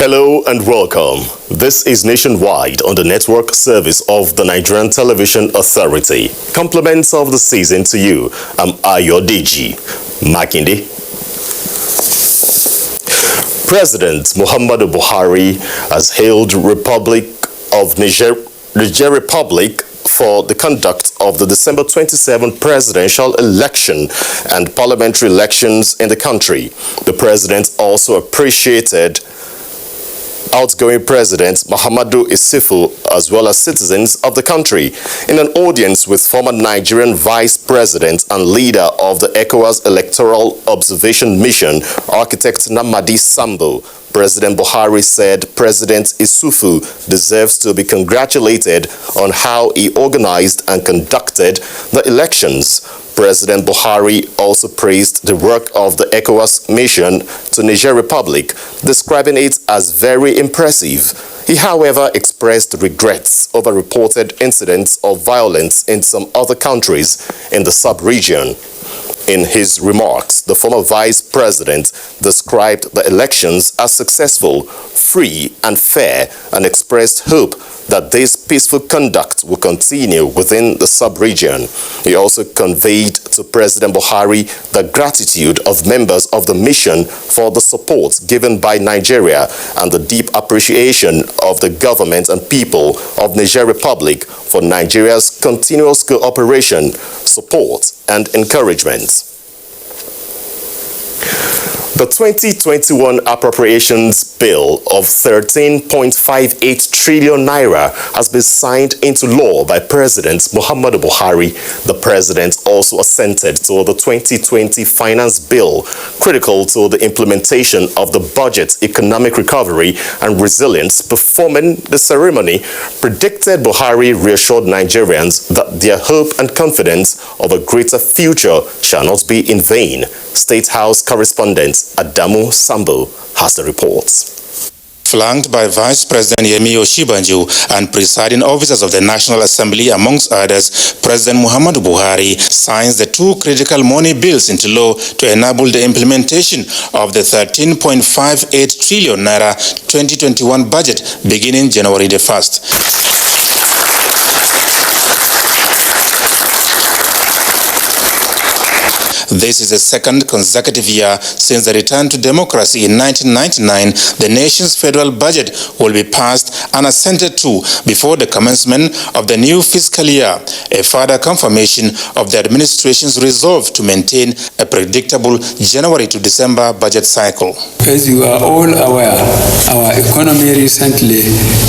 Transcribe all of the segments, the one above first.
Hello and welcome. This is Nationwide on the network service of the Nigerian Television Authority. Compliments of the season to you. I'm Ayodeji Makinde. President Muhammadu Buhari has hailed Republic of Niger Republic for the conduct of the December 27 presidential election and parliamentary elections in the country. The president also appreciated outgoing President Mahamadou Issoufou as well as citizens of the country. In an audience with former Nigerian Vice President and leader of the ECOWAS Electoral Observation Mission, architect Namadi Sambo, President Buhari said President Issoufou deserves to be congratulated on how he organized and conducted the elections. President Buhari also praised the work of the ECOWAS mission to Niger Republic, describing it as very impressive. He, however, expressed regrets over reported incidents of violence in some other countries in the sub-region. In his remarks, the former vice president described the elections as successful, free and fair, and expressed hope that this peaceful conduct will continue within the sub-region. He also conveyed to President Buhari the gratitude of members of the mission for the support given by Nigeria and the deep appreciation of the government and people of Niger Republic for Nigeria's continuous cooperation, support, and encouragement. The 2021 Appropriations Bill of 13.58 trillion naira has been signed into law by President Muhammadu Buhari. The president also assented to the 2020 Finance Bill, critical to the implementation of the budget, economic recovery and resilience. Performing the ceremony, predicted Buhari reassured Nigerians that their hope and confidence of a greater future shall not be in vain. State House correspondent Adamu Sambo has the reports. Flanked by Vice President Yemi Oshibanju and presiding officers of the National Assembly, amongst others, President Muhammadu Buhari signs the two critical money bills into law to enable the implementation of the 13.58 trillion naira 2021 budget beginning January the 1st. This is the second consecutive year since the return to democracy in 1999. The nation's federal budget will be passed and assented to before the commencement of the new fiscal year, a further confirmation of the administration's resolve to maintain a predictable January to December budget cycle. As you are all aware, our economy recently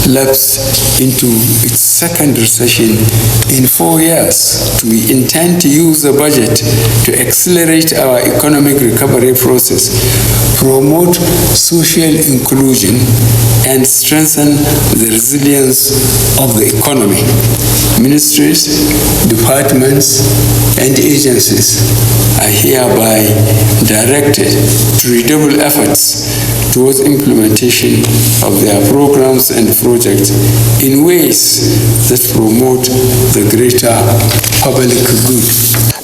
lapsed into its second recession in 4 years. We intend to use the budget to accelerate our economic recovery process, promote social inclusion, and strengthen the resilience of the economy. Ministries, departments, and agencies are hereby directed to redouble efforts towards implementation of their programs and projects in ways that promote the greater public good.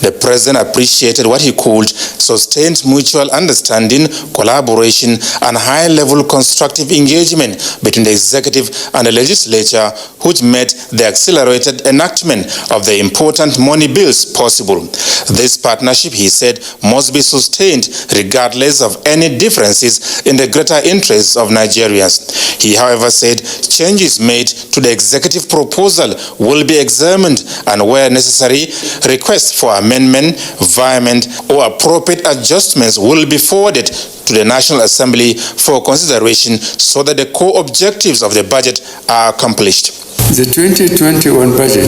The president appreciated what he called sustained mutual understanding, collaboration, and high-level constructive engagement between the executive and the legislature, which made the accelerated enactment of the important money bills possible. possible. This partnership, he said, must be sustained regardless of any differences in the greater interests of Nigerians. He, however, said changes made to the executive proposal will be examined and, where necessary, requests for amendment, viament, or appropriate adjustments will be forwarded to the National Assembly for consideration so that the core objectives of the budget are accomplished. The 2021 budget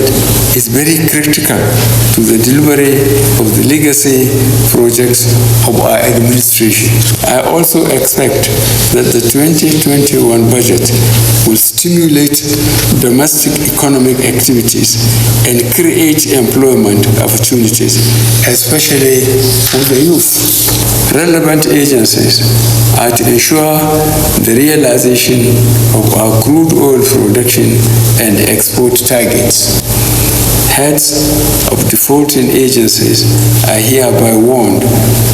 is very critical to the delivery of the legacy projects of our administration. I also expect that the 2021 budget will stimulate domestic economic activities and create employment opportunities, especially for the youth. Relevant agencies are to ensure the realization of our crude oil production and export targets. Heads of defaulting agencies are hereby warned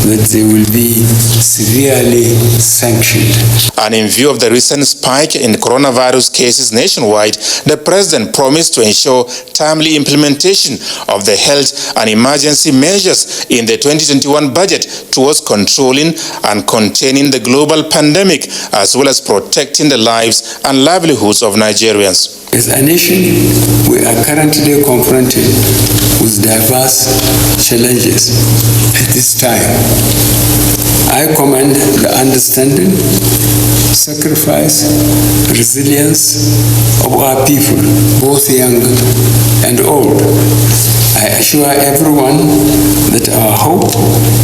that they will be severely sanctioned. And in view of the recent spike in coronavirus cases nationwide, the President promised to ensure timely implementation of the health and emergency measures in the 2021 budget towards controlling and containing the global pandemic, as well as protecting the lives and livelihoods of Nigerians. As a nation, we are currently confronted with diverse challenges at this time. I commend the understanding, sacrifice, resilience of our people, both young and old. I assure everyone that our hope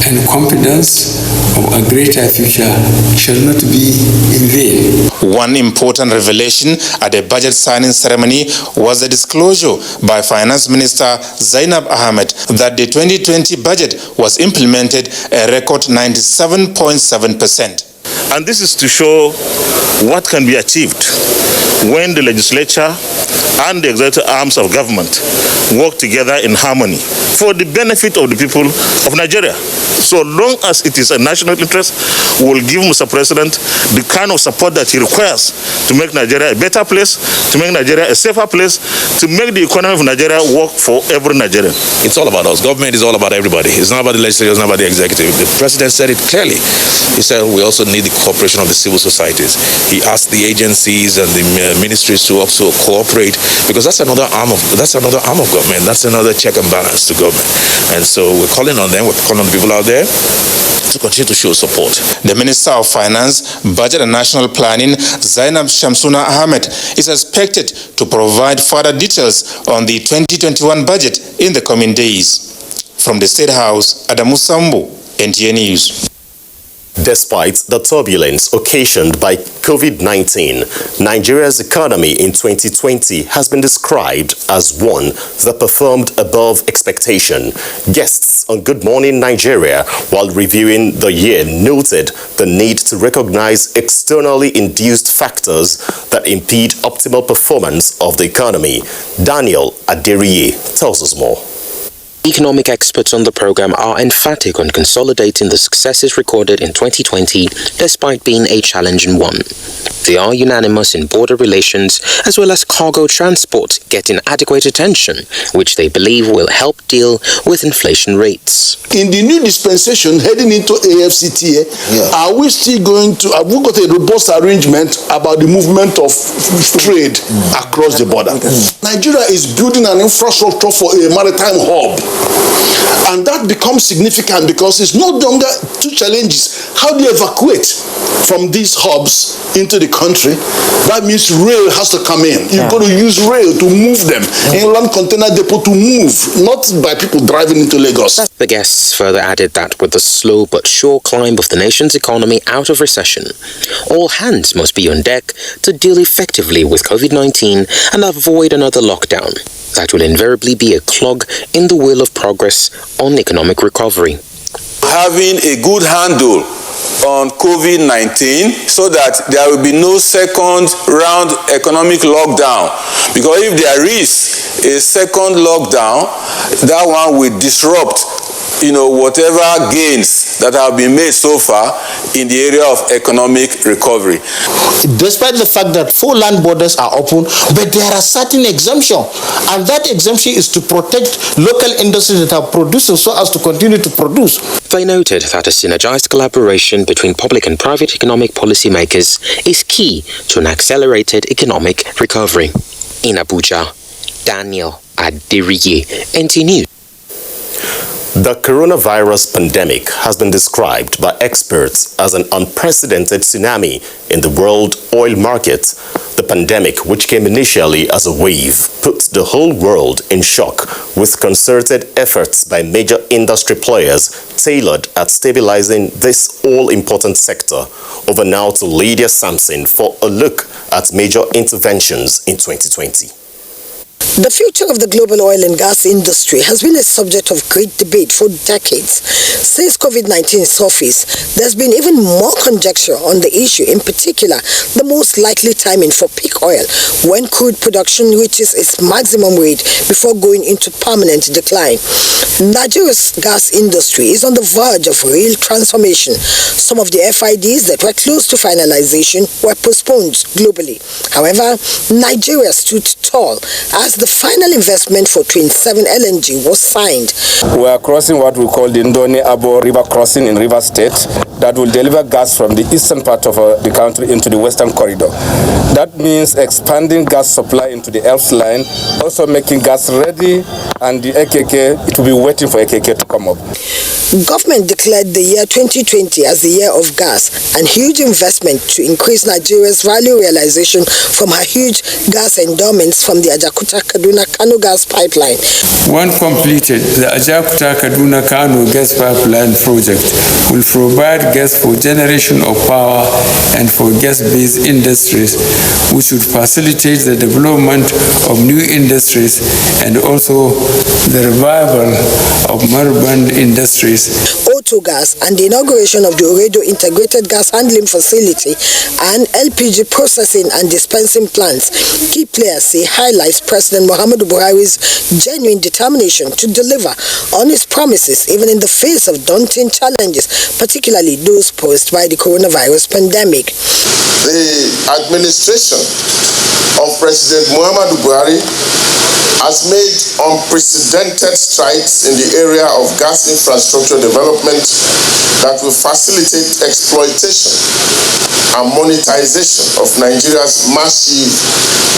and confidence of a greater future shall not be in vain. One important revelation at the budget signing ceremony was the disclosure by Finance Minister Zainab Ahmed that the 2020 budget was implemented a record 97.7%. And this is to show what can be achieved when the legislature and the executive arms of government work together in harmony for the benefit of the people of Nigeria. So long as it is a national interest, we will give Mr. President the kind of support that he requires to make Nigeria a better place, to make Nigeria a safer place, to make the economy of Nigeria work for every Nigerian. It's all about us. Government is all about everybody. It's not about the legislature, it's not about the executive. The President said it clearly. He said we also need the cooperation of the civil societies. He asked the agencies and the ministries to also cooperate, because that's another arm of government. That's another check and balance to government. And so we're calling on them, we're calling on the people out there to continue to show support. The Minister of Finance, Budget and National Planning, Zainab Shamsuna Ahmed, is expected to provide further details on the 2021 budget in the coming days. From the State House, Adamu Sambo, NTA News. Despite the turbulence occasioned by COVID-19, Nigeria's economy in 2020 has been described as one that performed above expectation. Guests on Good Morning Nigeria, while reviewing the year, noted the need to recognize externally induced factors that impede optimal performance of the economy. Daniel Aderiye tells us more. Economic experts on the program are emphatic on consolidating the successes recorded in 2020 despite being a challenging one. They are unanimous in border relations as well as cargo transport getting adequate attention, which they believe will help deal with inflation rates. In the new dispensation heading into AFCTA, are we still going to, have we got a robust arrangement about the movement of trade across the border? Nigeria is building an infrastructure for a maritime hub. And that becomes significant because it's no longer two challenges. How do you evacuate from these hubs into the country? That means rail has to come in. You've got to use rail to move them. Inland container depot to move, not by people driving into Lagos. The guests further added that with the slow but sure climb of the nation's economy out of recession, all hands must be on deck to deal effectively with COVID-19 and avoid another lockdown. That will invariably be a clog in the wheel of progress on economic recovery. Having a good handle on COVID-19 so that there will be no second round economic lockdown. Because if there is a second lockdown, that one will disrupt, whatever gains that have been made so far in the area of economic recovery. Despite the fact that 4 land borders are open, but there are certain exemptions, and that exemption is to protect local industries that are producing so as to continue to produce. They noted that a synergized collaboration between public and private economic policymakers is key to an accelerated economic recovery. In Abuja, Daniel Aderiye, NTA News. The coronavirus pandemic has been described by experts as an unprecedented tsunami in the world oil market. The pandemic, which came initially as a wave, put the whole world in shock, with concerted efforts by major industry players tailored at stabilizing this all-important sector. Over now to Lydia Sampson for a look at major interventions in 2020. The future of the global oil and gas industry has been a subject of great debate for decades. Since COVID-19 surfaced, there's been even more conjecture on the issue, in particular, the most likely timing for peak oil, when crude production reaches its maximum rate before going into permanent decline. Nigeria's gas industry is on the verge of real transformation. Some of the FIDs that were close to finalization were postponed globally. However, Nigeria stood tall as the final investment for Train 7 LNG was signed. We are crossing what we call the Ndoni-Abo River crossing in Rivers State that will deliver gas from the eastern part of the country into the western corridor. That means expanding gas supply into the ELFS line, also making gas ready, and the AKK, it will be waiting for AKK to come up. Government declared the year 2020 as the year of gas, and huge investment to increase Nigeria's value realization from her huge gas endowments from the Ajakuta-Kaduna-Kano gas pipeline. When completed, the Ajakuta-Kaduna-Kano gas pipeline project will provide gas for generation of power and for gas-based industries, which would facilitate the development of new industries and also the revival of urban industries. Autogas and the inauguration of the Oredo Integrated Gas Handling Facility and LPG processing and dispensing plants, key players say, highlights President Muhammadu Buhari's genuine determination to deliver on his promises even in the face of daunting challenges, particularly those posed by the coronavirus pandemic. The administration of President Muhammadu Buhari has made unprecedented strides in the area of gas infrastructure development that will facilitate exploitation and monetization of Nigeria's massive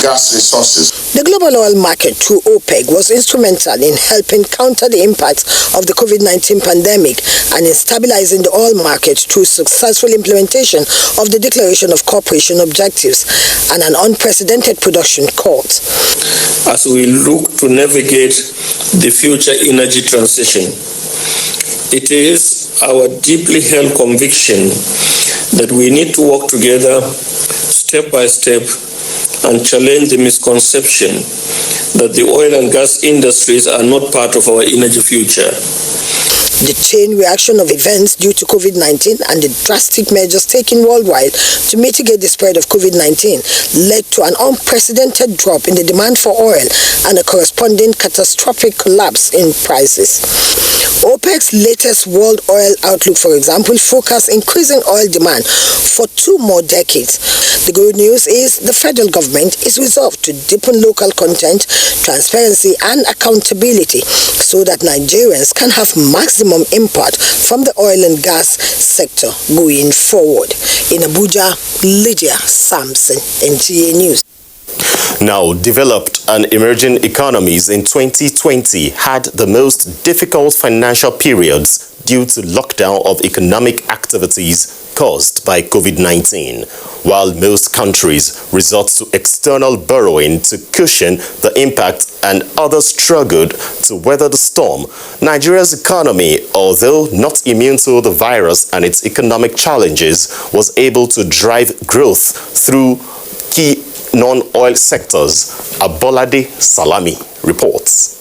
gas resources. The global oil market through OPEC was instrumental in helping counter the impact of the COVID-19 pandemic and in stabilizing the oil market through successful implementation of the Declaration of Cooperation Objectives and an unprecedented production cut. As we look to navigate the future energy transition, it is our deeply held conviction that we need to work together step by step and challenge the misconception that the oil and gas industries are not part of our energy future. The chain reaction of events due to COVID-19 and the drastic measures taken worldwide to mitigate the spread of COVID-19 led to an unprecedented drop in the demand for oil and a corresponding catastrophic collapse in prices. OPEC's latest World Oil Outlook, for example, forecasts increasing oil demand for 2 more decades. The good news is the federal government is resolved to deepen local content, transparency and accountability so that Nigerians can have maximum impact from the oil and gas sector going forward. In Abuja, Lydia Sampson, NTA News. Now, developed and emerging economies in 2020 had the most difficult financial periods due to lockdown of economic activities caused by COVID-19. While most countries resort to external borrowing to cushion the impact and others struggled to weather the storm, Nigeria's economy, although not immune to the virus and its economic challenges, was able to drive growth through key non-oil sectors. Abolade Salami reports.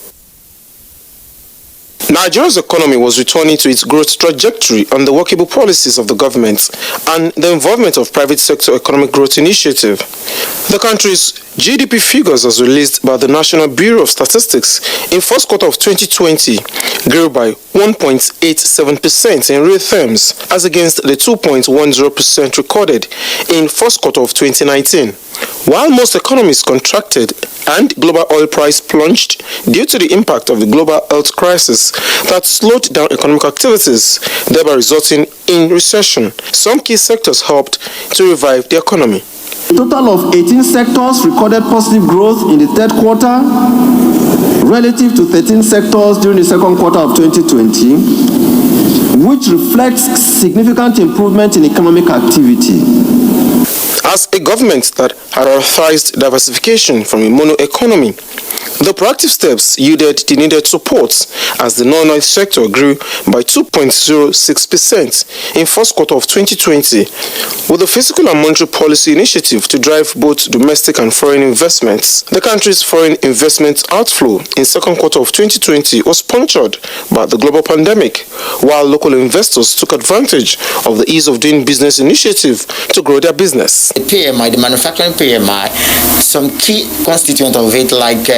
Nigeria's economy was returning to its growth trajectory on the workable policies of the government and the involvement of private sector economic growth initiative. The country's GDP figures as released by the National Bureau of Statistics in first quarter of 2020 grew by 1.87% in real terms as against the 2.10% recorded in first quarter of 2019. While most economies contracted and global oil price plunged due to the impact of the global health crisis that slowed down economic activities, thereby resulting in recession, some key sectors helped to revive the economy. A total of 18 sectors recorded positive growth in the third quarter relative to 13 sectors during the second quarter of 2020, which reflects significant improvement in economic activity. As a government that had authorized diversification from a mono economy, the proactive steps yielded the needed support as the non-oil sector grew by 2.06% in first quarter of 2020, with the fiscal and monetary policy initiative to drive both domestic and foreign investments. The country's foreign investment outflow in second quarter of 2020 was punctured by the global pandemic, while local investors took advantage of the ease of doing business initiative to grow their business. The PMI, the manufacturing PMI, some key constituent of it like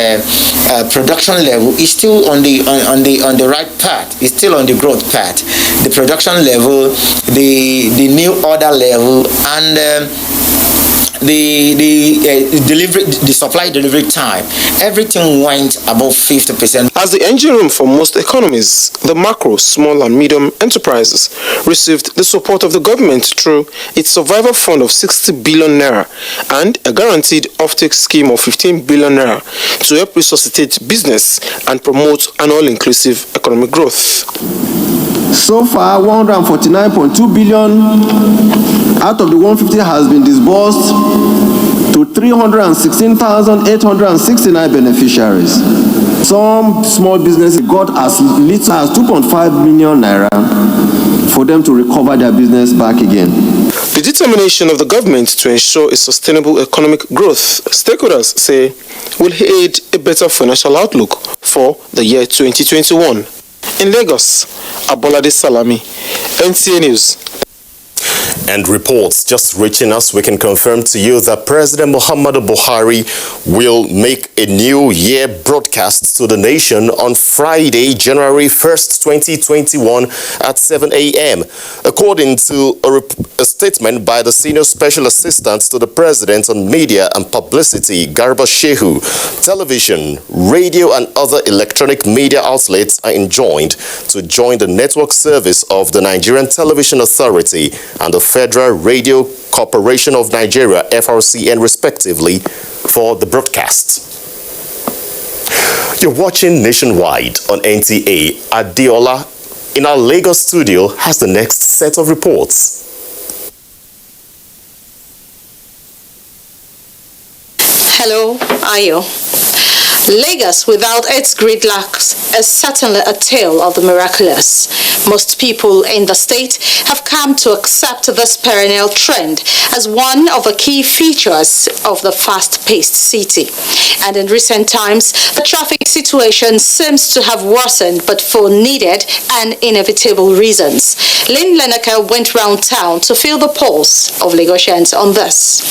production level is still on the right path. It's still on the growth path. The production level, the new order level, and the supply delivery time, everything went above 50%. As the engine room for most economies, the macro, small and medium enterprises received the support of the government through its survival fund of 60 billion naira and a guaranteed offtake scheme of 15 billion naira to help resuscitate business and promote an all-inclusive economic growth. So far, 149.2 billion out of the 150 has been disbursed to 316,869 beneficiaries. Some small businesses got as little as 2.5 million naira for them to recover their business back again. The determination of the government to ensure a sustainable economic growth, stakeholders say, will aid a better financial outlook for the year 2021. In Lagos, Abolade Salami, NTA News. And reports just reaching us, we can confirm to you that President Muhammadu Buhari will make a New Year broadcast to the nation on Friday, January 1st, 2021 at 7 a.m. According to a statement by the Senior Special Assistant to the President on Media and Publicity, Garba Shehu, television, radio and other electronic media outlets are enjoined to join the network service of the Nigerian Television Authority and the Federal Radio Corporation of Nigeria, FRCN, respectively, for the broadcast. You're watching Nationwide on NTA. Adiola in our Lagos studio has the next set of reports. Hello, Ayo. Lagos without its gridlocks is certainly a tale of the miraculous. Most people in the state have come to accept this perennial trend as one of the key features of the fast-paced city. And in recent times, the traffic situation seems to have worsened, but for needed and inevitable reasons. Lynn Lenaka went round town to feel the pulse of Lagosians on this.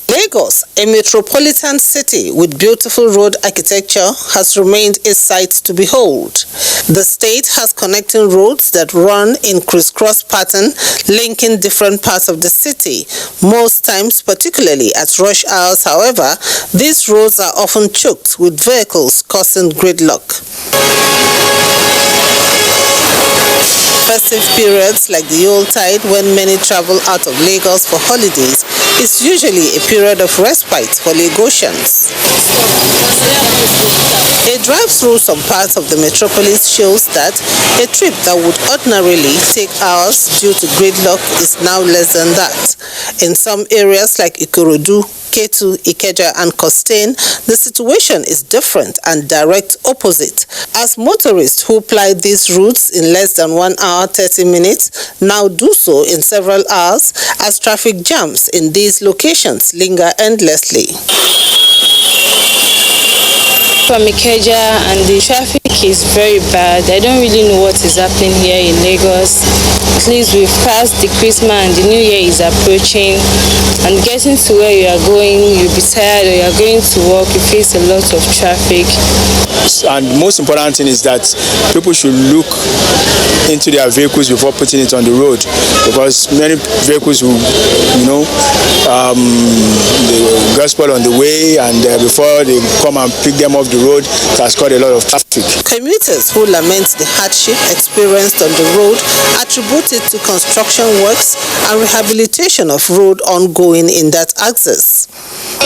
Lagos, a metropolitan city with beautiful road architecture, has remained a sight to behold. The state has connecting roads that run in crisscross pattern, linking different parts of the city. Most times, particularly at rush hours, however, these roads are often choked with vehicles causing gridlock. Festive periods like the Yuletide, when many travel out of Lagos for holidays, is usually a period of respite for Lagosians. A drive through some parts of the metropolis shows that a trip that would ordinarily take hours due to gridlock is now less than that. In some areas like Ikorodu, Ketu, Ikeja and Costain, the situation is different and direct opposite, as motorists who ply these routes in less than 1 hour 30 minutes now do so in several hours, as traffic jams in these locations linger endlessly. from Ikeja and the traffic is very bad. I don't really know what is happening here in Lagos. At least we've passed the Christmas and the New Year is approaching. And getting to where you are going, you'll be tired, or you are going to work, you face a lot of traffic. And the most important thing is that people should look into their vehicles before putting it on the road, because many vehicles will, get spoiled on the way, and before they come and pick them off the road, it has caused a lot of traffic. Commuters who lament the hardship experienced on the road attribute it to construction works and rehabilitation of road ongoing in that axis.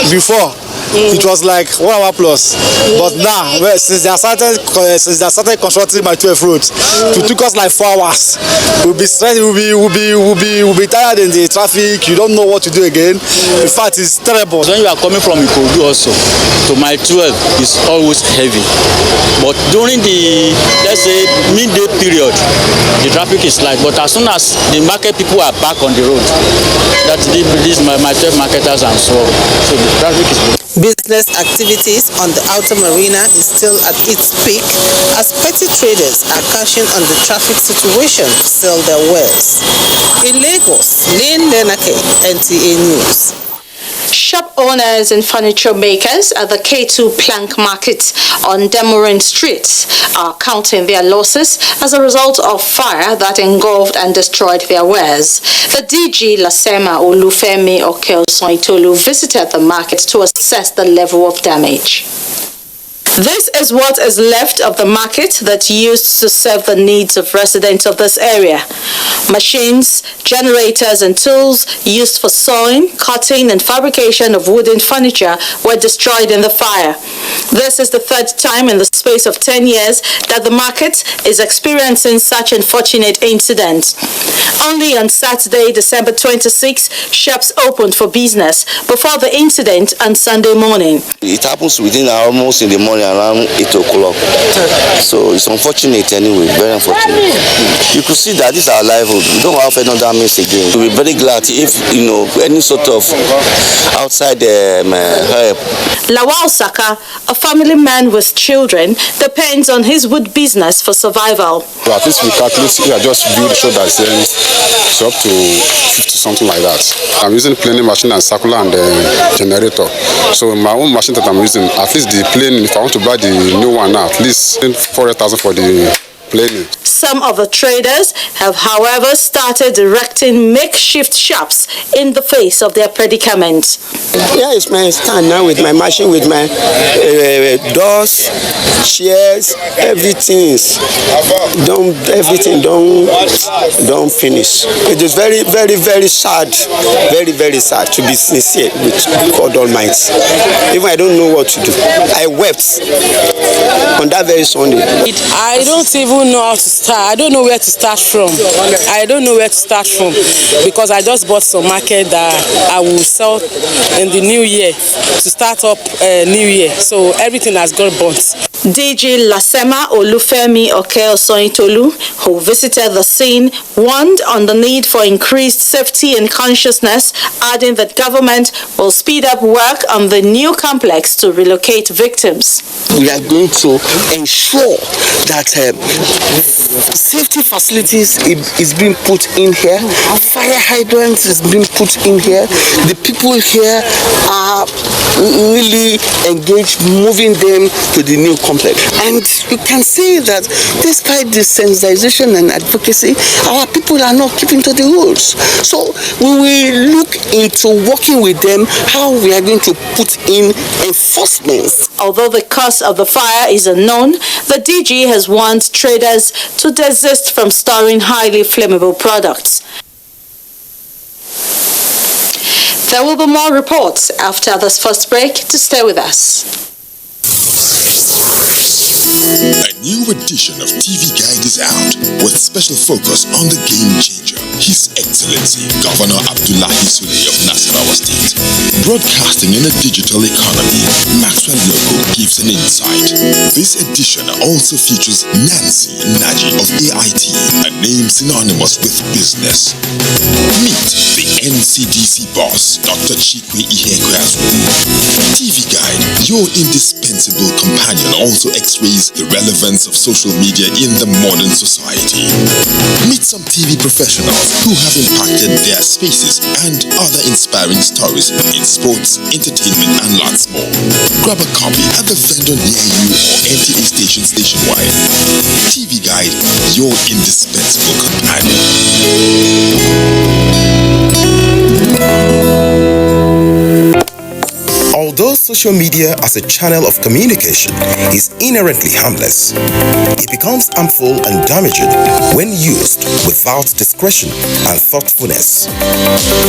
Before, it was like 1 hour plus, but now, since they started constructing my 12 roads, it took us like 4 hours. We'll be stressed, we'll be tired in the traffic. You don't know what to do again. In fact, it's terrible. When you are coming from Ikodu also to my 12, it's always heavy. But during the, let's say, midday period, the traffic is light. But as soon as the market people are back on the road, that's these my 12 marketers and so on. So the traffic is good. Business activities on the outer marina is still at its peak as petty traders are cashing on the traffic situation to sell their wares. In Lagos, Lane Lenake, NTA News. Shop owners and furniture makers at the K2 Plank Market on Demorin Street are counting their losses as a result of fire that engulfed and destroyed their wares. The DG Lasema Olufemi Okeosoitolu visited the market to assess the level of damage. This is what is left of the market that used to serve the needs of residents of this area. Machines, generators and tools used for sewing, cutting and fabrication of wooden furniture were destroyed in the fire. This is the third time in the space of 10 years that the market is experiencing such unfortunate incidents. Only on Saturday, December 26, shops opened for business before the incident on Sunday morning. It happens within almost in the morning around 8 o'clock. So it's unfortunate anyway, very unfortunate. You could see that this is our livelihood. We don't have another means again. We'll be very glad if, any sort of outside help. Lawal Saka, a family man with children, depends on his wood business for survival. So at least we calculate, I just build a show that sells up to 50 something like that. I'm using planing machine and circular and generator. So my own machine that I'm using, at least the planing, if I want to buy the new one now, at least 400,000 for the planing. Some of the traders have, however, started erecting makeshift shops in the face of their predicament. Here is my stand now with my machine, with my doors, chairs, everything don't finish. It is very, very, very sad, very, very sad, to be sincere with God Almighty. Even I don't know what to do. I wept on that very Sunday. I don't even know how to start. I don't know where to start from. Because I just bought some market that I will sell in the new year to start up new year. So everything has got burnt. DG Lasema Olufemi Okeosoitolu, who visited the scene, warned on the need for increased safety and consciousness, adding that government will speed up work on the new complex to relocate victims. We are going to ensure that safety facilities is being put in here, fire hydrants is being put in here. The people here are really engaged, moving them to the new complex. And you can see that despite the sensitization and advocacy, our people are not keeping to the rules. So we will look into working with them how we are going to put in enforcement. Although the cause of the fire is unknown, the DG has warned traders to desist from storing highly flammable products. There will be more reports after this first break, to stay with us. A new edition of TV Guide is out with special focus on the game changer, His Excellency Governor Abdullahi Sule of Nasarawa State, Broadcasting in a digital economy, Maxwell Logo gives an insight. This edition also features Nancy Naji of AIT, a name synonymous with business. Meet the NCDC boss, Dr. Chikwe Ihekweazu. TV Guide, your indispensable companion, also x-rays the relevance of social media in the modern society. Meet some TV professionals who have impacted their spaces and other inspiring stories in sports, entertainment, and lots more. Grab a copy at the vendor near you or NTA stations nationwide. TV Guide, your indispensable companion. Although social media as a channel of communication is inherently harmless, it becomes harmful and damaging when used without discretion and thoughtfulness.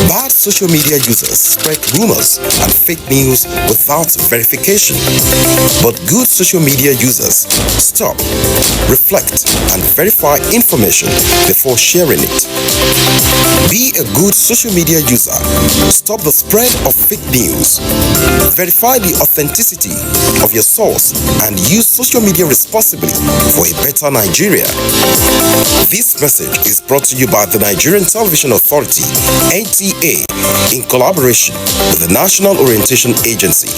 Bad social media users spread rumors and fake news without verification, but good social media users stop, reflect, and verify information before sharing it. Be a good social media user. Stop the spread of fake news. Verify the authenticity of your source and use social media responsibly for a better Nigeria. This message is brought to you by the Nigerian Television Authority, NTA, in collaboration with the National Orientation Agency.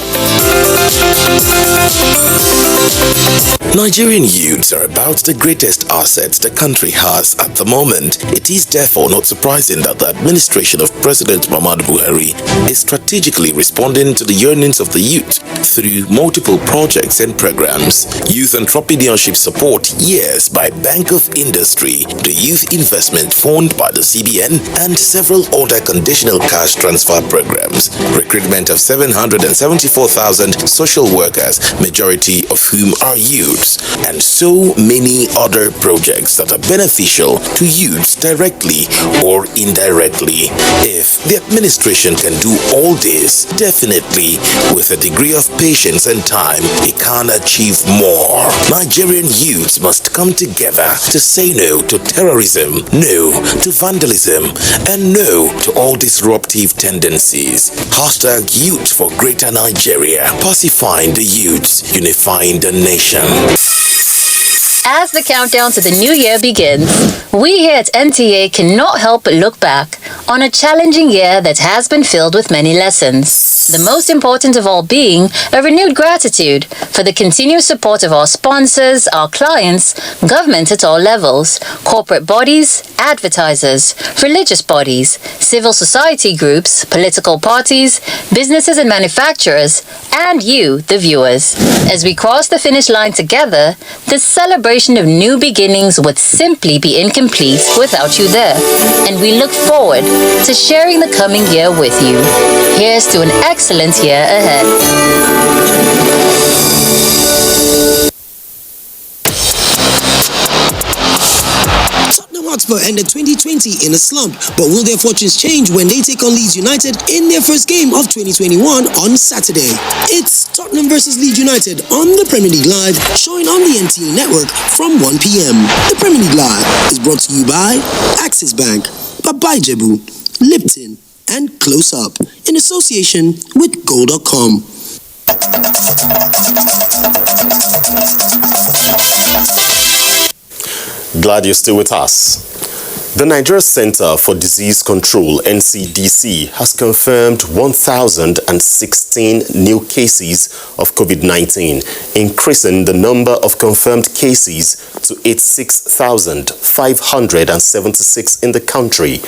Nigerian youths are about the greatest assets the country has at the moment. It is therefore not surprising that the administration of President Muhammadu Buhari is strategically responding to the yearnings of the youth through multiple projects and programs. Youth entrepreneurship support years by Bank of Industry, the Youth Investment Fund by the CBN, and several other conditional cash transfer programs. Recruitment of 774,000 social workers, majority of whom are youths, and so many other projects that are beneficial to youths directly or indirectly. If the administration can do all this, definitely with a degree of patience and time, it can achieve more. Nigerian youths must come together to say no to terrorism, no to vandalism, and no to all disruptive tendencies. Hashtag Youth for Greater Nigeria. Pacifying the youths, unifying the nation. As the countdown to the new year begins, we here at NTA cannot help but look back on a challenging year that has been filled with many lessons. The most important of all being a renewed gratitude for the continued support of our sponsors, our clients, government at all levels, corporate bodies, advertisers, religious bodies, civil society groups, political parties, businesses and manufacturers, and you, the viewers. As we cross the finish line together, this celebration of new beginnings would simply be incomplete without you there, and we look forward to sharing the coming year with you. Here's to an excellent year ahead. Hotspur ended 2020 in a slump, but will their fortunes change when they take on Leeds United in their first game of 2021 on Saturday? It's Tottenham versus Leeds United on the Premier League Live, showing on the NTA network from 1 p.m. The Premier League Live is brought to you by Axis Bank, Babai Jebu, Lipton, and Close Up in association with Goal.com. Glad you're still with us. The Nigeria Center for Disease Control, NCDC, has confirmed 1,016 new cases of COVID-19, increasing the number of confirmed cases to 86,576 in the country.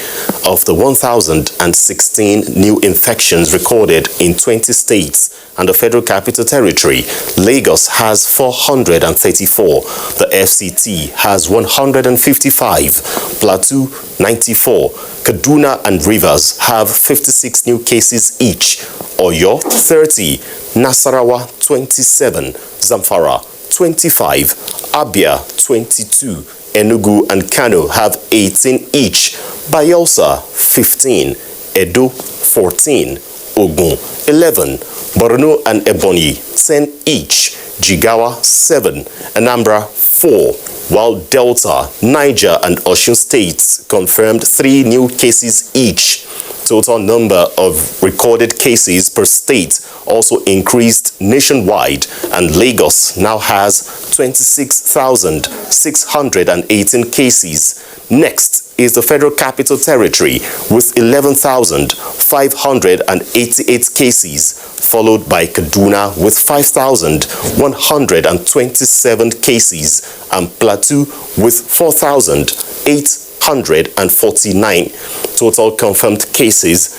Of the 1,016 new infections recorded in 20 states and the Federal Capital Territory, Lagos has 434, the FCT has 155, Plateau 94, Kaduna and Rivers have 56 new cases each, Oyo 30, Nasarawa 27, Zamfara 25, Abia 22, Enugu and Kano have 18 each, Bayelsa 15, Edo 14, Ogun 11, Borno and Ebonyi 10 each, Jigawa 7, Anambra 4, while Delta, Niger and Osun states confirmed 3 new cases each. Total number of recorded cases per state also increased nationwide, and Lagos now has 26,618 cases. Next is the Federal Capital Territory with 11,588 cases, followed by Kaduna with 5,127 cases and Plateau with 4,849. Total confirmed cases,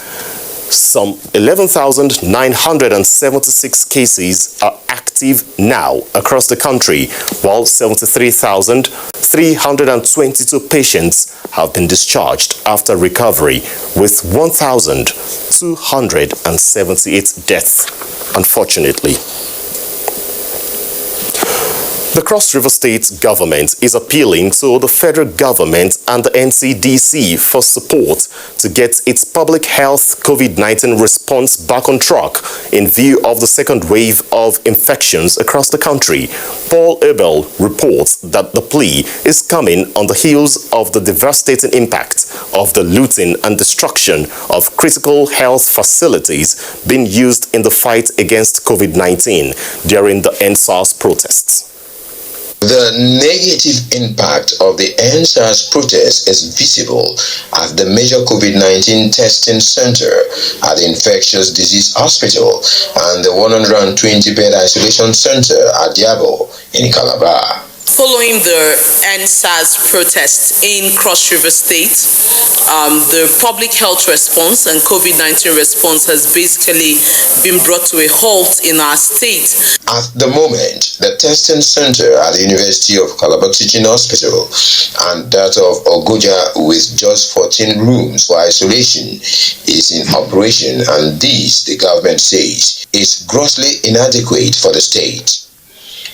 some 11,976 cases are active now across the country, while 73,322 patients have been discharged after recovery, with 1,278 deaths, unfortunately. The Cross River State government is appealing to the federal government and the NCDC for support to get its public health COVID-19 response back on track in view of the second wave of infections across the country. Paul Abel reports that the plea is coming on the heels of the devastating impact of the looting and destruction of critical health facilities being used in the fight against COVID-19 during the NSAS protests. The negative impact of the NSAS protest is visible at the major COVID-19 testing center at the Infectious Disease Hospital and the 120-bed isolation center at Diabo in Calabar. Following the NSAS protests in Cross River State, the public health response and COVID-19 response has basically been brought to a halt in our state. At the moment, the testing center at the University of Calabar Teaching Hospital and that of Abuja, with just 14 rooms for isolation, is in operation, and this, the government says, is grossly inadequate for the state.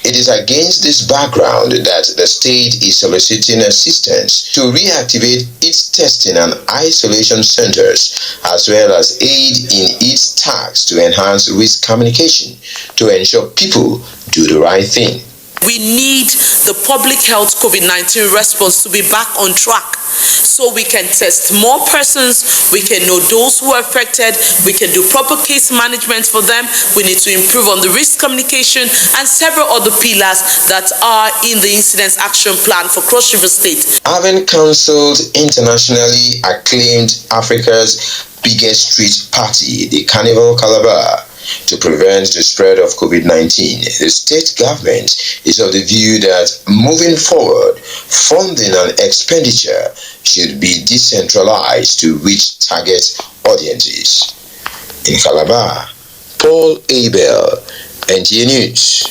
It is against this background that the state is soliciting assistance to reactivate its testing and isolation centers, as well as aid in its tasks to enhance risk communication to ensure people do the right thing. We need the public health COVID-19 response to be back on track so we can test more persons, we can know those who are affected, we can do proper case management for them, we need to improve on the risk communication and several other pillars that are in the incident action plan for Cross River State. Having counseled internationally acclaimed Africa's biggest street party, the Carnival Calabar, to prevent the spread of COVID-19, the state government is of the view that moving forward, funding and expenditure should be decentralized to reach target audiences. In Calabar, Paul Abel, NTA News.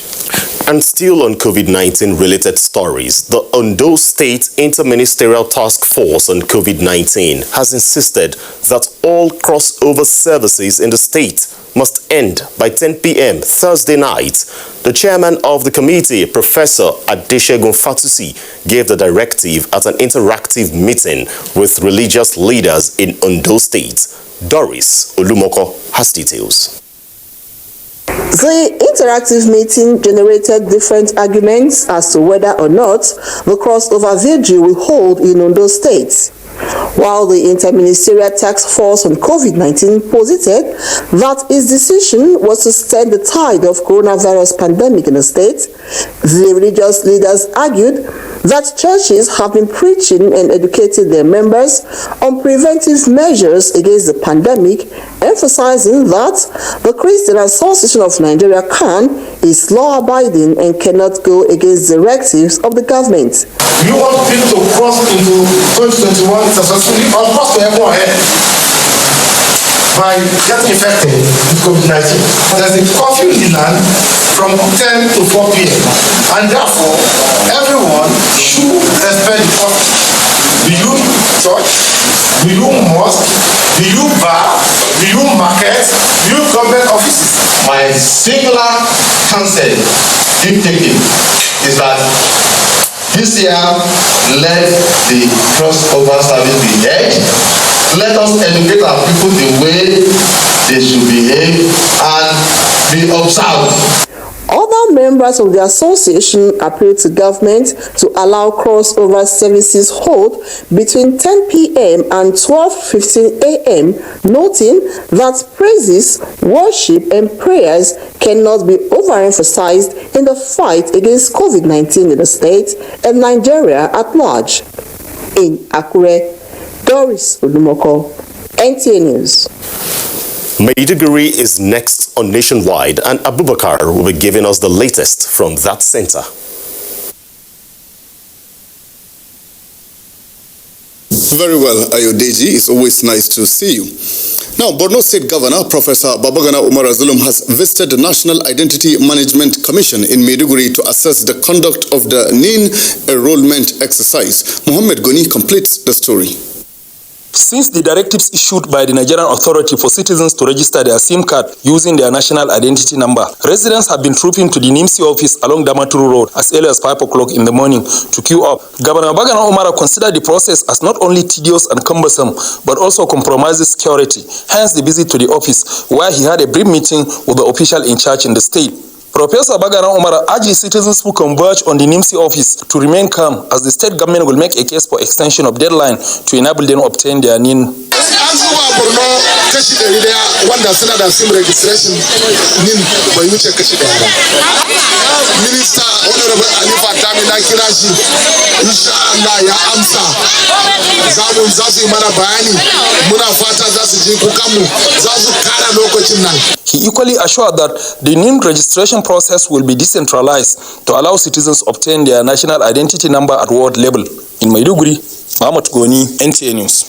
And still on COVID-19 related stories, the Ondo State Interministerial Task Force on COVID-19 has insisted that all crossover services in the state must end by 10 p.m. Thursday night. The chairman of the committee, Professor Adeshegun Fatusi, gave the directive at an interactive meeting with religious leaders in Ondo State. Doris Olumoko has details. The interactive meeting generated different arguments as to whether or not the crossover vigil will hold in Ondo State. While the Interministerial Task Force on COVID-19 posited that its decision was to stem the tide of coronavirus pandemic in the state, the religious leaders argued that churches have been preaching and educating their members on preventive measures against the pandemic, emphasizing that the Christian Association of Nigeria (CAN) is law-abiding and cannot go against directives of the government. You want people to cross into 2021 successfully, or cross to everyone by getting infected with COVID-19. There's a curfew in the land from 10 to 4 p.m. and therefore everyone should respect the curfew. Do you church? Do you mosque? Do you bar? Do you market? Do you government offices? My singular counsel, if taken, is that this year, let the crossover service be held. Let us educate our people the way they should behave and be observed. Other Other members of the association appealed to government to allow crossover services hold between 10 p.m. and 12:15 a.m., noting that praises, worship, and prayers cannot be overemphasized in the fight against COVID-19 in the state and Nigeria at large. In Akure, Doris Olumoko, NTA News. Maiduguri is next on Nationwide, and Abubakar will be giving us the latest from that center. Very well, Ayodeji. It's always nice to see you. Now, Borno State Governor Professor Babagana Umar Zulum has visited the National Identity Management Commission in Maiduguri to assess the conduct of the NIN enrollment exercise. Mohammed Goni completes the story. Since the directives issued by the Nigerian authority for citizens to register their SIM card using their national identity number, residents have been trooping to the NIMSI office along Damaturu Road as early as 5 o'clock in the morning to queue up. Governor Babagana Umar considered the process as not only tedious and cumbersome, but also compromises security. Hence the visit to the office, where he had a brief meeting with the official in charge in the state. Professor Babagana Umar urged citizens who converge on the NIMSI office to remain calm, as the state government will make a case for extension of deadline to enable them to obtain their NIN. Minister Honorable Alifa Tamina Kirashi, inshallah ya amsa. Zamu zasu mana bayani, muna fata zasu je kukamu, zasu kara lokacin nan. He equally assured that the NIN registration process will be decentralized to allow citizens to obtain their national identity number at ward level. In Maiduguri, Mahmoud Goni, NTA News.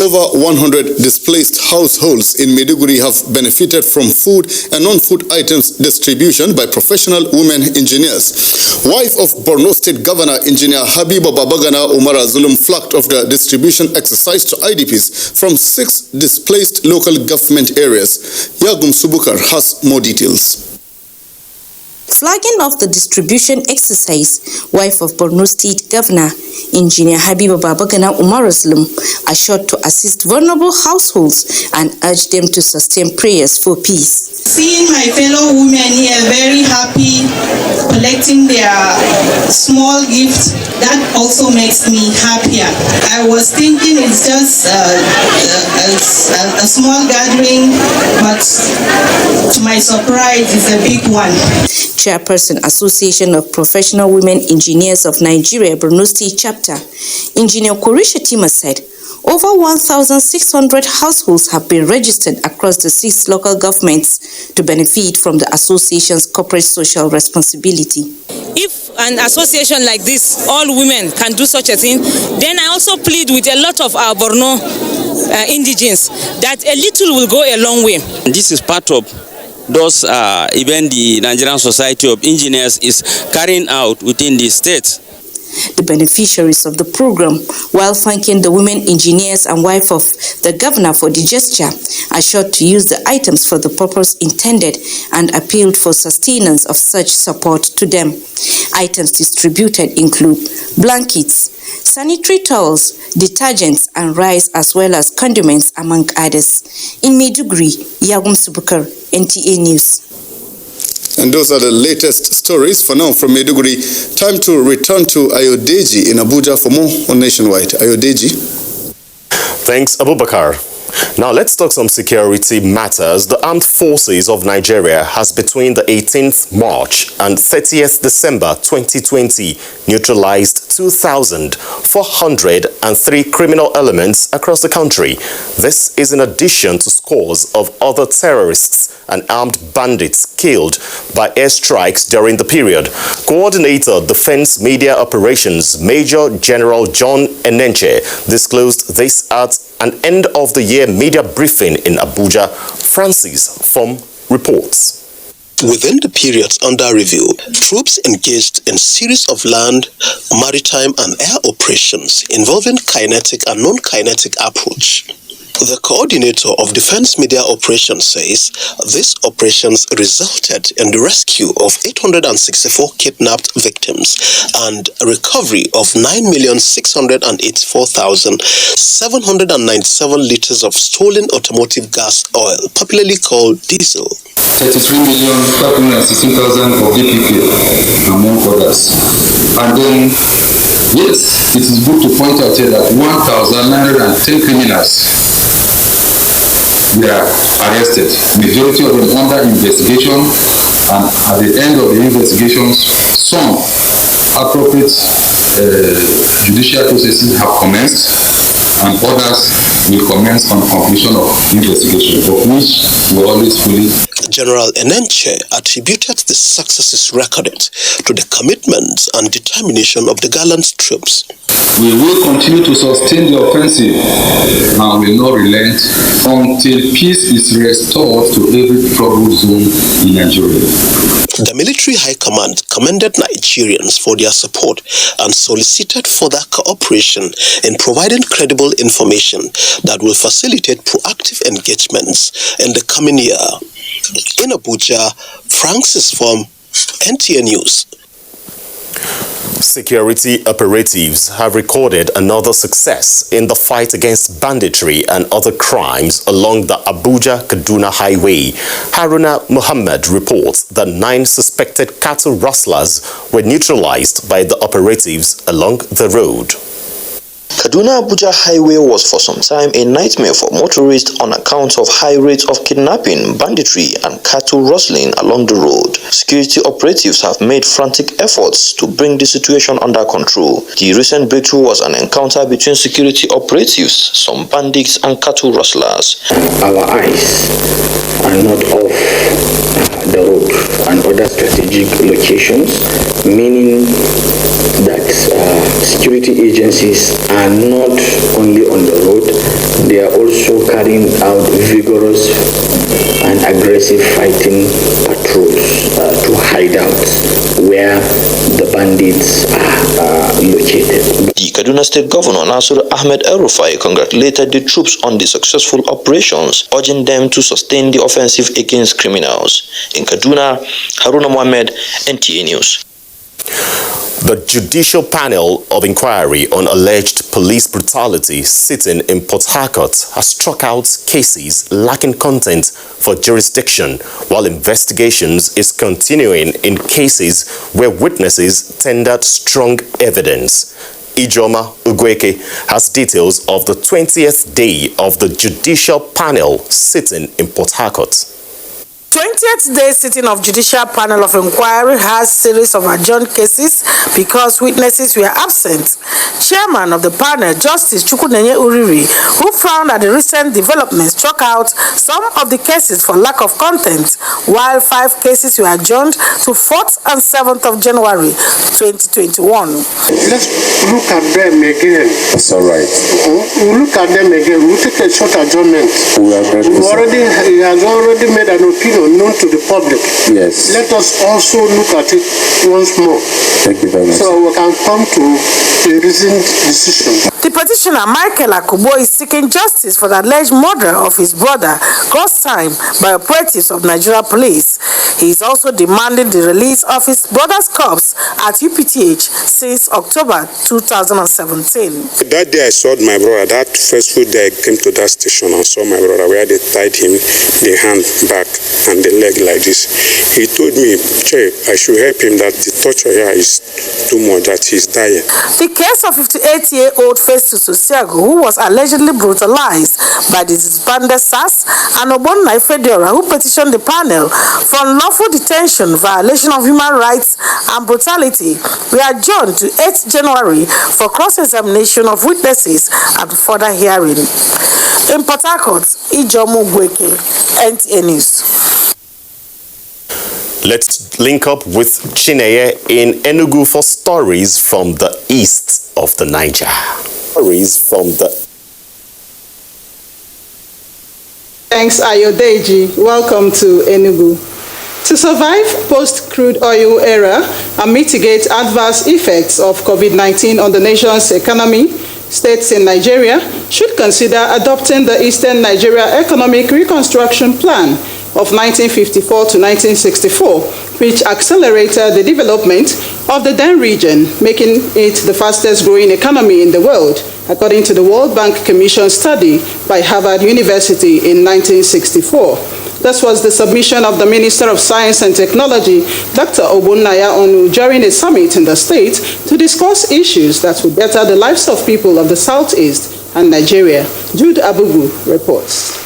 Over 100 displaced households in Maiduguri have benefited from food and non-food items distribution by professional women engineers. Wife of Borno State Governor Engineer Habiba Babagana Umar Zulum flagged off the distribution exercise to IDPs from 6 displaced local government areas. Yagum Subukar has more details. Flagging off the distribution exercise, wife of Borno State Governor Engineer Habiba Babagana Umar Zulum assured to assist vulnerable households and urged them to sustain prayers for peace. Seeing my fellow women here very happy, collecting their small gift, that also makes me happier. I was thinking it's just a small gathering, but to my surprise, it's a big one. Chairperson Association of Professional Women Engineers of Nigeria, Borno State Chapter, Engineer Korisha Tima said, over 1,600 households have been registered across the 6 local governments to benefit from the association's corporate social responsibility. If an association like this, all women can do such a thing, then I also plead with a lot of our Borno indigenes that a little will go a long way. This is part of those even the Nigerian Society of Engineers is carrying out within the state. The beneficiaries of the program, while thanking the women engineers and wife of the governor for the gesture, assured to use the items for the purpose intended and appealed for sustenance of such support to them. Items distributed include blankets, sanitary towels, detergents and rice, as well as condiments, among others. In Maiduguri, Yagum Subukar, NTA News. And those are the latest stories for now from Maiduguri. Time to return to Ayodeji in Abuja for more on Nationwide. Ayodeji. Thanks, Abubakar. Now let's talk some security matters. The Armed Forces of Nigeria has between the 18th March and 30th December 2020 neutralized 2,403 criminal elements across the country. This is in addition to scores of other terrorists and armed bandits killed by airstrikes during the period. Coordinator Defense Media Operations Major General John Enenche disclosed this at an end-of-the-year media briefing in Abuja. Francis From reports. Within the periods under review, troops engaged in series of land, maritime and air operations involving kinetic and non-kinetic approach. The coordinator of Defense Media Operations says these operations resulted in the rescue of 864 kidnapped victims and a recovery of 9,684,797 liters of stolen automotive gas oil, popularly called diesel. 33,516,000 of DPP, among others. And then, yes, it is good to point out here that 1,910 criminals were arrested. Majority of them under investigation, and at the end of the investigations, some appropriate judicial processes have commenced, and others will commence on completion of investigation, of which we always fully. General Enenche attributed the successes recorded to the commitment and determination of the gallant troops. We will continue to sustain the offensive and will not relent until peace is restored to every troubled zone in Nigeria. The military high command commended Nigerians for their support and solicited further cooperation in providing credible information that will facilitate proactive engagements in the coming year. In Abuja, Francis from NTA News. Security operatives have recorded another success in the fight against banditry and other crimes along the Abuja-Kaduna Highway. Haruna Muhammad reports that 9 suspected cattle rustlers were neutralized by the operatives along the road. Kaduna-Abuja Highway was for some time a nightmare for motorists on account of high rates of kidnapping, banditry, and cattle rustling along the road. Security operatives have made frantic efforts to bring the situation under control. The recent breakthrough was an encounter between security operatives, some bandits, and cattle rustlers. Our eyes are not off the road and other strategic locations, meaning that security agencies are not only on the road, they are also carrying out vigorous and aggressive fighting patrols to hide out where the bandits are located. The Kaduna State Governor Nasir Ahmed El-Rufai congratulated the troops on the successful operations, urging them to sustain the offensive against criminals. In Kaduna, Haruna Mohammed, NTA News. The Judicial Panel of Inquiry on Alleged Police Brutality sitting in Port Harcourt has struck out cases lacking content for jurisdiction, while investigations is continuing in cases where witnesses tendered strong evidence. Ijoma Ugweke has details of the 20th day of the Judicial Panel sitting in Port Harcourt. 20th day sitting of Judicial Panel of Inquiry has series of adjourned cases because witnesses were absent. Chairman of the panel, Justice Chukwunenye Uriri, who found that the recent developments struck out some of the cases for lack of content, while 5 cases were adjourned to 4th and 7th of January 2021. Let's look at them again. That's all right. We'll look at them again. We'll take a short adjournment. He has already made an opinion known to the public. Yes. Let us also look at it once more. Thank you very much. So we can come to a reasoned decision. The petitioner Michael Akubo is seeking justice for the alleged murder of his brother, caused time by operatives of Nigeria Police. He is also demanding the release of his brother's corpse at UPTH since October 2017. That day I saw my brother, that first day I came to that station and saw my brother where they tied him, the hand back and the leg like this. He told me, Che, I should help him, that the torture here is too much, that he's dying. The case of 58-year-old Festus Osiago, who was allegedly brutalized by the disbanded SAS, and Obonna Ifediora, who petitioned the panel for unlawful detention, violation of human rights, and brutality, were adjourned to 8th January for cross-examination of witnesses and further hearing. In Port Harcourt, Ijomo Gweke, NTA News. Let's link up with Chineye in Enugu for stories from the east of the Niger. Thanks, Ayodeji. Welcome to Enugu. To survive post-crude oil era and mitigate adverse effects of COVID-19 on the nation's economy, States in Nigeria should consider adopting the Eastern Nigeria Economic Reconstruction Plan of 1954 to 1964, which accelerated the development of the then region, making it the fastest growing economy in the world, according to the World Bank Commission study by Harvard University in 1964. This was the submission of the Minister of Science and Technology, Dr. Ogbonnaya Onu, during a summit in the state to discuss issues that would better the lives of people of the Southeast and Nigeria. Jude Abugu reports.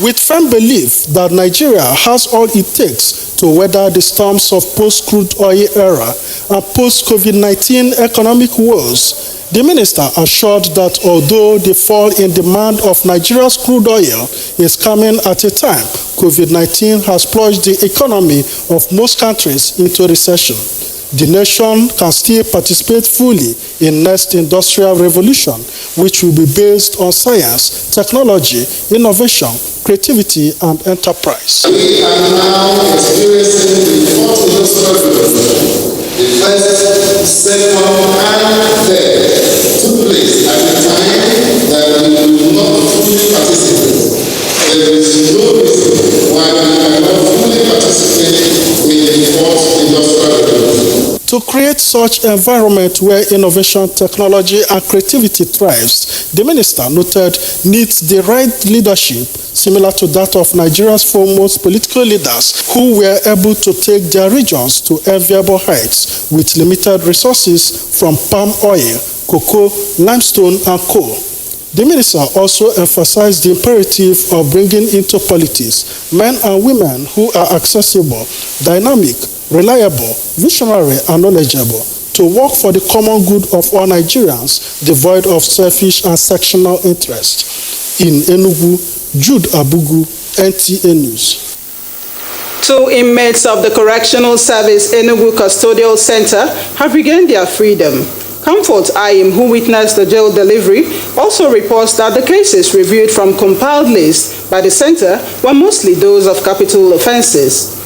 With firm belief that Nigeria has all it takes to weather the storms of post-crude oil era and post-COVID-19 economic woes, the minister assured that although the fall in demand of Nigeria's crude oil is coming at a time COVID-19 has plunged the economy of most countries into recession, the nation can still participate fully in next industrial revolution, which will be based on science, technology, innovation, creativity, and enterprise. We are now experiencing the fourth industrial revolution. The first, second, and third took place at a time that we do not fully participate. There is no reason why we cannot fully participate in the fourth industrial revolution. To create such environment where innovation, technology, and creativity thrives, the minister noted needs the right leadership similar to that of Nigeria's foremost political leaders who were able to take their regions to enviable heights with limited resources from palm oil, cocoa, limestone, and coal. The minister also emphasized the imperative of bringing into politics men and women who are accessible, dynamic, reliable, visionary, and knowledgeable to work for the common good of all Nigerians, devoid of selfish and sectional interest. In Enugu, Jude Abugu, NTA News. 2 inmates of the Correctional Service Enugu Custodial Center have regained their freedom. Comfort Ayim, who witnessed the jail delivery, also reports that the cases reviewed from compiled lists by the center were mostly those of capital offenses.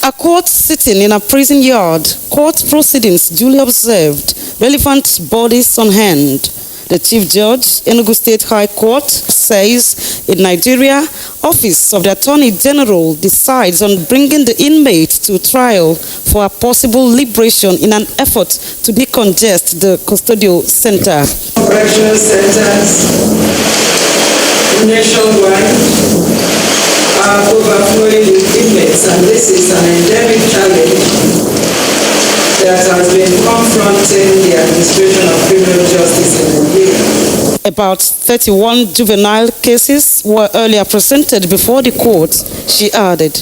A court sitting in a prison yard, court proceedings duly observed, relevant bodies on hand. The Chief Judge, Enugu State High Court, says in Nigeria, Office of the Attorney General decides on bringing the inmate to trial for a possible liberation in an effort to decongest the custodial center. Correctional centers nationwide are overflowing with inmates, and this is an endemic challenge that has been confronting the administration of criminal justice in Nigeria. About 31 juvenile cases were earlier presented before the court, she added.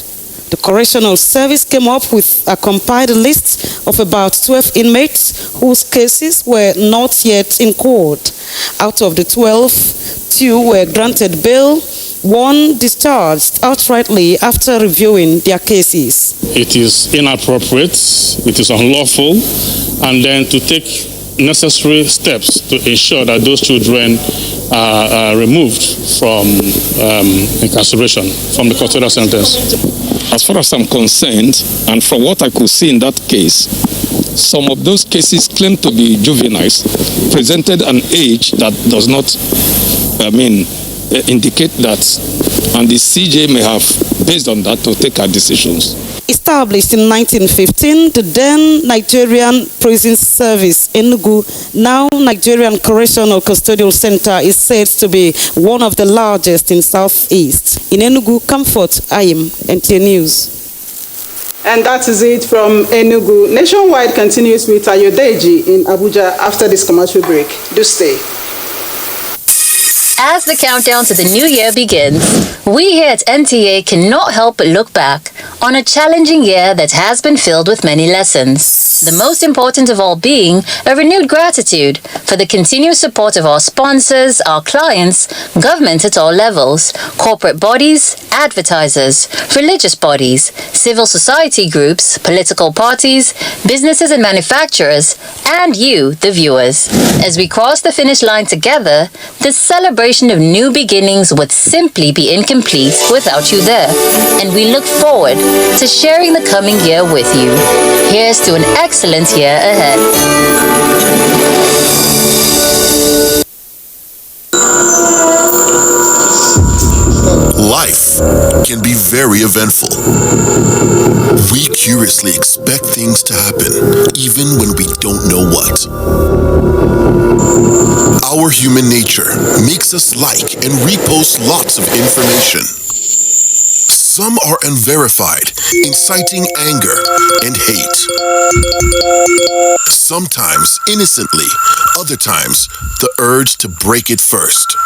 The Correctional Service came up with a compiled list of about 12 inmates whose cases were not yet in court. Out of the 12, 2 were granted bail, 1 discharged outrightly after reviewing their cases. It is inappropriate, it is unlawful, and then to take necessary steps to ensure that those children are removed from incarceration, from the custodial sentence. As far as I'm concerned, and from what I could see in that case, some of those cases claimed to be juveniles presented an age that does not, indicate that, and the CJ may have, based on that, to take our decisions. Established in 1915, the then Nigerian Prison Service Enugu, now Nigerian Correctional Custodial Center, is said to be one of the largest in Southeast. In Enugu, Comfort Ayim, NTA News. And that is it from Enugu. Nationwide continues with Ayodeji in Abuja after this commercial break. Do stay. As the countdown to the new year begins, we here at NTA cannot help but look back on a challenging year that has been filled with many lessons. The most important of all being a renewed gratitude for the continued support of our sponsors, our clients, government at all levels, corporate bodies, advertisers, religious bodies, civil society groups, political parties, businesses and manufacturers, and you, the viewers. As we cross the finish line together, the celebration of new beginnings would simply be incomplete without you there, and we look forward to sharing the coming year with you. Here's to an excellent year ahead. Life can be very eventful. We curiously expect things to happen, even when we don't know what. Our human nature makes us like and repost lots of information. Some are unverified, inciting anger and hate. Sometimes innocently, other times the urge to break it first.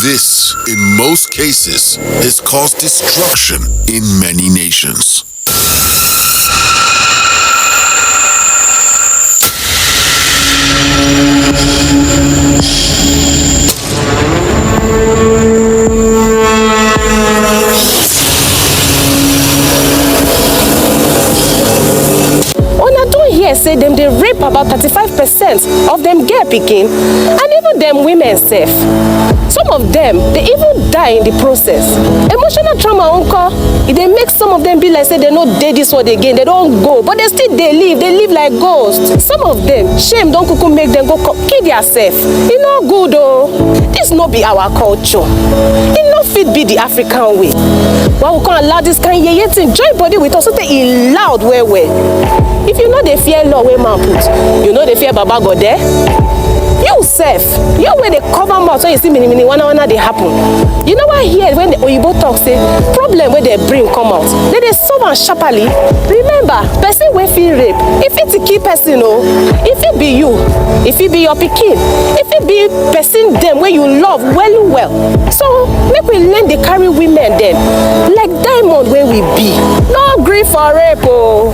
This, in most cases, has caused destruction in many nations. Say them they rape about 35% of them girl pikin, and even them women safe. Some of them they even die in the process. Emotional trauma uncle, it they make some of them be like say they no did this one again, they don't go, but they still they live like ghosts. Some of them shame don't kuku make them go kill themselves. It no good though. This no be our culture. It no fit be the African way. Why we can't allow this kind of thing join body with us so they loud well. If you know they fear law where man put, you know they fear Baba God there. You self, you where they cover mouth so you see many one they happen. You know why here when the Oyibo talk say problem where they bring come out, they solve and sharply. Remember, person wey feel rape, if it's a key person, oh, if it be you, if it be your pikin, if it be person them where you love well. So make we learn they carry women then, like diamond where we be. No grief for rape, oh.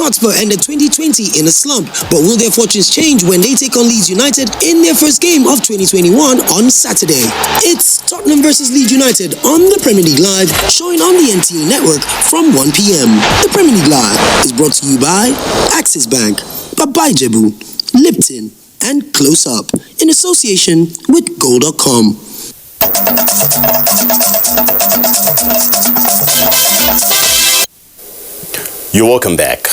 Hotspur ended 2020 in a slump, but will their fortunes change when they take on Leeds United in their first game of 2021 on Saturday? It's Tottenham versus Leeds United on the Premier League Live, showing on the NTA network from 1 p.m. The Premier League Live is brought to you by Axis Bank, Babai Jebu, Lipton, and Close Up in association with Goal.com. You're welcome back.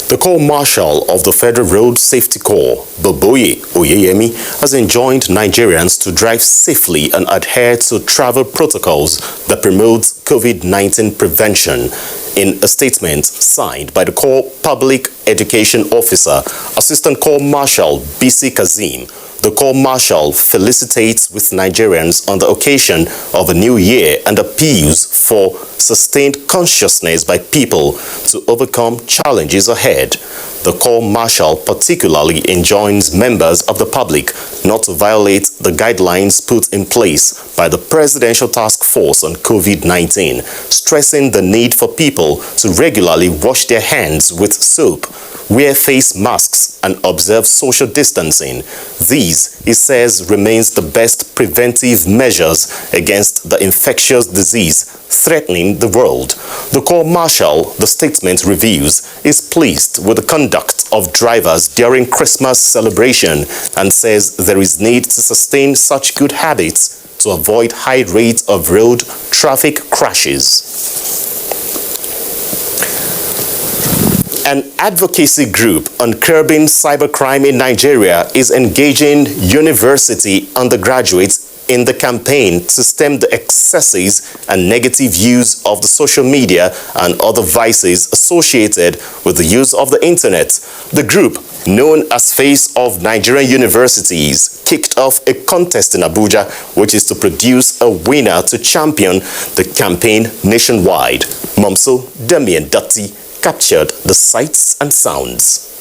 The Corps Marshal of the Federal Road Safety Corps, Boboye Oyeyemi, has enjoined Nigerians to drive safely and adhere to travel protocols that promote COVID-19 prevention. In a statement signed by the Corps Public Education Officer, Assistant Corps Marshal BC Kazim, the Corps Marshal felicitates with Nigerians on the occasion of a new year and appeals for sustained consciousness by people to overcome challenges ahead. The Corps Marshal particularly enjoins members of the public not to violate the guidelines put in place by the Presidential Task Force on COVID-19, stressing the need for people to regularly wash their hands with soap, wear face masks, and observe social distancing. These, he says, remains the best preventive measures against the infectious disease threatening the world. The Corps Marshal, the statement reviews, is pleased with the conduct of drivers during Christmas celebration and says there is need to sustain such good habits to avoid high rates of road traffic crashes. An advocacy group on curbing cybercrime in Nigeria is engaging university undergraduates in the campaign to stem the excesses and negative use of the social media and other vices associated with the use of the internet. The group, known as Face of Nigerian Universities, kicked off a contest in Abuja, which is to produce a winner to champion the campaign nationwide. Momso Damien Datti captured the sights and sounds.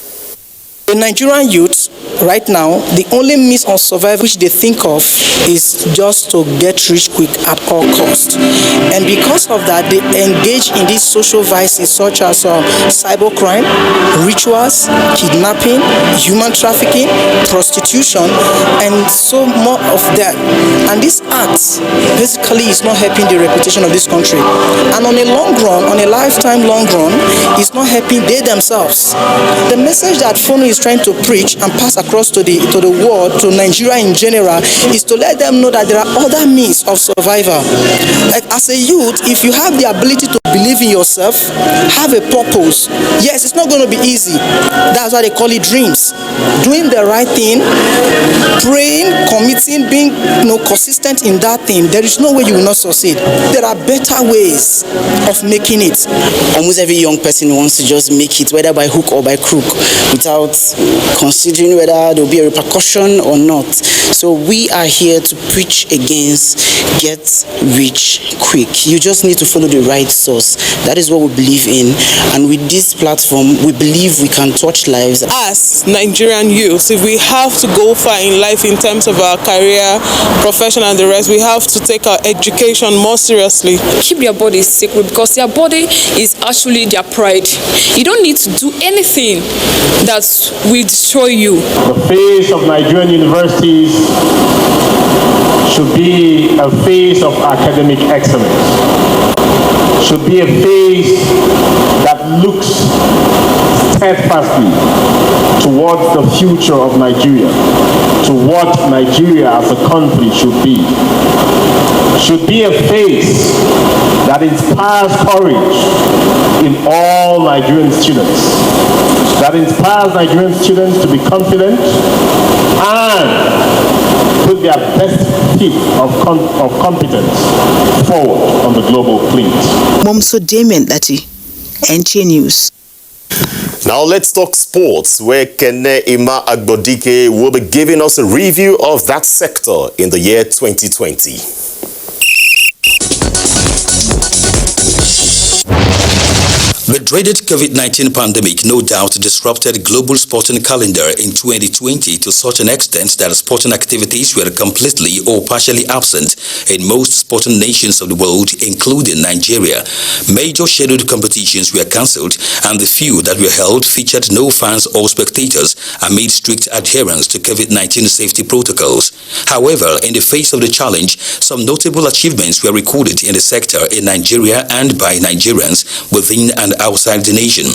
The Nigerian youth right now, the only means of survival which they think of is just to get rich quick at all costs. And because of that, they engage in these social vices such as cybercrime, rituals, kidnapping, human trafficking, prostitution, and so more of that. And this act basically is not helping the reputation of this country. And on a long run, on a lifetime long run, it's not helping they themselves. The message that Fono is trying to preach and pass across to the world, to Nigeria in general, is to let them know that there are other means of survival. Like as a youth, if you have the ability to believe in yourself, have a purpose, yes, it's not going to be easy. That's why they call it dreams. Doing the right thing, praying, committing, being consistent in that thing, there is no way you will not succeed. There are better ways of making it. Almost every young person wants to just make it, whether by hook or by crook, without considering whether there will be a repercussion or not. So we are here to preach against get rich quick. You just need to follow the right source. That is what we believe in. And with this platform, we believe we can touch lives. As Nigerian youths, if we have to go far in life in terms of our career, profession and the rest, we have to take our education more seriously. Keep their body sacred because their body is actually their pride. You don't need to do anything that will destroy you. The face of Nigerian universities should be a face of academic excellence. Should be a face that looks steadfastly towards the future of Nigeria, to what Nigeria as a country should be. Should be a face that inspires courage in all Nigerian students, that inspires Nigerian students to be confident and put their best feat of competence forward on the global plate. Momso Damien Lati, NTA News. Now let's talk sports, where Kene Ima Agbodike will be giving us a review of that sector in the year 2020. The dreaded COVID-19 pandemic no doubt disrupted global sporting calendar in 2020 to such an extent that sporting activities were completely or partially absent in most sporting nations of the world, including Nigeria. Major scheduled competitions were cancelled, and the few that were held featured no fans or spectators amid strict adherence to COVID-19 safety protocols. However, in the face of the challenge, some notable achievements were recorded in the sector in Nigeria and by Nigerians within and outside the nation.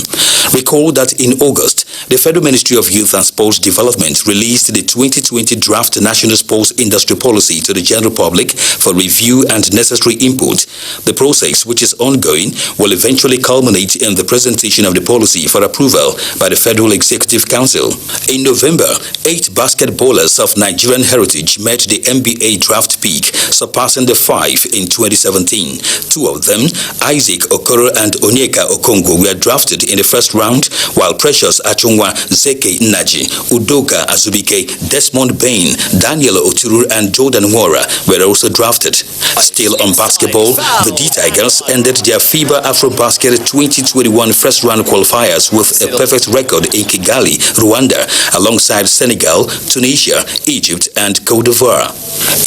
Recall that in August, the Federal Ministry of Youth and Sports Development released the 2020 Draft National Sports Industry Policy to the general public for review and necessary input. The process, which is ongoing, will eventually culminate in the presentation of the policy for approval by the Federal Executive Council. In November, 8 basketballers of Nigerian heritage met the NBA draft peak, surpassing the 5 in 2017. 2 of them, Isaac Okoro and Onyeka Okongo, were drafted in the first round, while Precious Achungwa, Zeke Naji, Udoka Azubike, Desmond Bain, Daniel Oturu, and Jordan Wara were also drafted. Still on basketball, the D-Tigers ended their FIBA AfroBasket 2021 first-round qualifiers with a perfect record in Kigali, Rwanda, alongside Senegal, Tunisia, Egypt, and Cote d'Ivoire.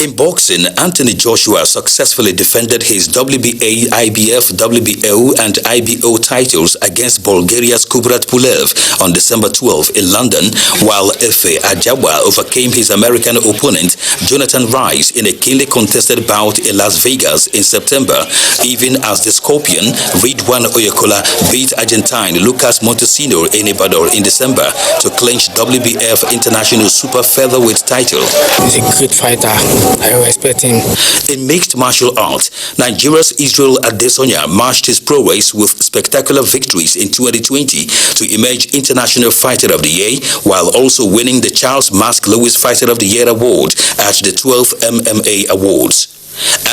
In boxing, Anthony Joshua successfully defended his WBA, IBF, WBO, and IBO titles against Bulgaria's Kubrat Pulev on December 12 in London, while Efe Ajawa overcame his American opponent Jonathan Rice in a keenly contested bout in Las Vegas in September, even as the Scorpion Ridwan Oyekola beat Argentine Lucas Montesino in Ecuador in December to clinch WBF International Super Featherweight title. He's a good fighter. I respect him. In mixed martial arts, Nigeria's Israel Adesanya matched his prowess with spectacular victories in 2020 to emerge International Fighter of the Year, while also winning the Charles Mask Lewis Fighter of the Year award at the 12th MMA Awards.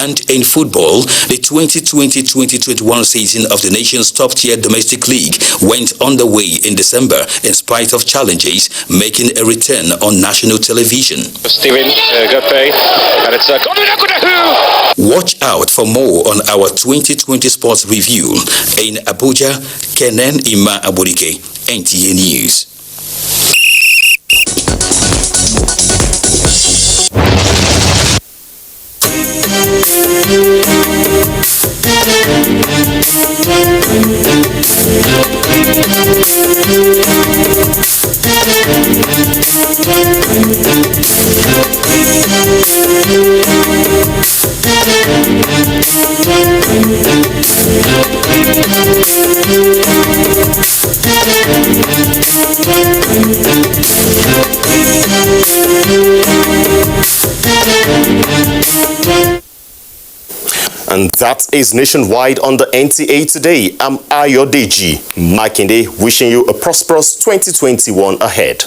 And in football, the 2020-2021 season of the nation's top-tier domestic league went underway in December in spite of challenges, making a return on national television. Steven Gappe, and it's Watch out for more on our 2020 sports review. In Abuja, Kenen Ima Aburike, NTA News. And that is Nationwide on the NTA today. I'm Ayodeji Makinde, wishing you a prosperous 2021 ahead.